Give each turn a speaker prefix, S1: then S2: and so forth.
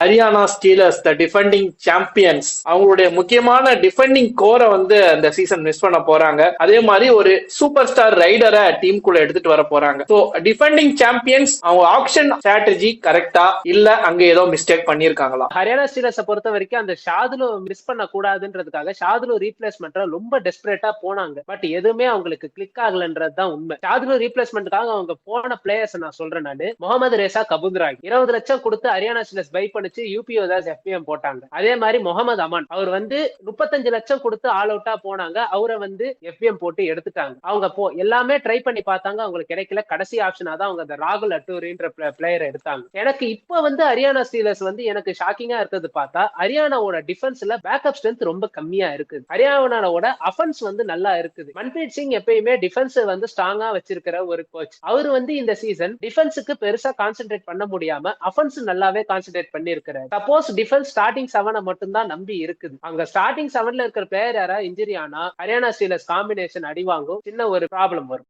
S1: Haryana stealers த defending champions அவங்களுடைய முக்கியமான defending கோரை வந்து அந்த சீசன் மிஸ் பண்ண போறாங்க. அதே மாதிரி ஒரு சூப்பர் ஸ்டார் ரைடரை டீம் குள்ள எடுத்துட்டு வர போறாங்க. சோ டிஃபெண்டிங் சாம்பியன்ஸ் அவங்க ஆப்ஷன் ஸ்ட்ராட்டஜி கரெக்டா இல்ல அங்க ஏதோ மிஸ்டேக் பண்ணிருக்காங்களா?
S2: ஹரியானா ஸ்டீலர்ஸை பொறுத்த வரைக்கும் அந்த ஷாதுலு மிஸ் பண்ண கூடாதுன்றதுக்காக ஷாதுலு ரீப்ளேஸ்மெண்ட் ரொம்ப டெஸ்பரேட்டா போனாங்க. பட் எதுவுமே அவங்களுக்கு கிளிக் ஆகலன்றதுதான் உண்மை. ஷாதுலு ரீப்ளேஸ்மெண்ட்டுக்காக அவங்க போன பிளேயர்ஸ் நான் சொல்றேன். நானு முகமது ரேசா கபுத்ராய் 20 லட்சம் கொடுத்து ஹரியானா ஸ்டீலர்ஸ் பை பண்ணிச்சு யூபிஓ தான் எஃபிஎம் போட்டாங்க. அதே மாதிரி முகமது அமான் அவர் வந்து 35 லட்சம் கொடுத்து ஆல் அவுட்டா போனாங்க. அவரை வந்து எஃபிஎம் போட்டு எடுத்துட்டாங்க. அவங்க எல்லாமே ட்ரை பண்ணி பார்த்தாங்க, அவங்களுக்கு கிடைக்கல. கடைசி ஆப்ஷனா தான் அவங்க ராகுல் அட்டூரின்ற பிளேயரை எடுத்தாங்க. எனக்கு இப்ப வந்து ஹரியானா ஸ்டீலர்ஸ் வந்து எனக்கு ஷாக்கிங்கா இருக்கிறது பார்த்தா ஹரியானாவோட டிஃபென்ஸ்ல பேக்கப் ஸ்ட்ரென்த் ரொம்ப கம்மியா இருக்குது. ஹரியானாவோட அஃபென்ஸ் வந்து நல்லா இருக்குது. மன்பிரீத் சிங் எப்பயுமே டிஃபென்ஸ் வந்து ஸ்ட்ராங்கா வச்சிருக்கிற ஒரு கோச். அவர் வந்து இந்த சீசன் டிஃபென்ஸுக்கு பெருசா கான்சென்ட்ரேட் பண்ண முடியாம அஃபென்ஸ் நல்லாவே கான்சென்ட்ரேட் பண்ணிருக்கிறார். சப்போஸ் டிஃபென்ஸ் ஸ்டார்டிங் 7 மட்டும் தான் நம்பி இருக்குது. அங்க ஸ்டார்டிங் 7ல இருக்கிற பிளேயர் யாரா இன்ஜுரி ஆனா ஹரியானா ஸ்டீலர்ஸ் காம்பினேஷன் அடி வாங்கும். சின்ன ஒரு ப்ராப்ளம் வரும்.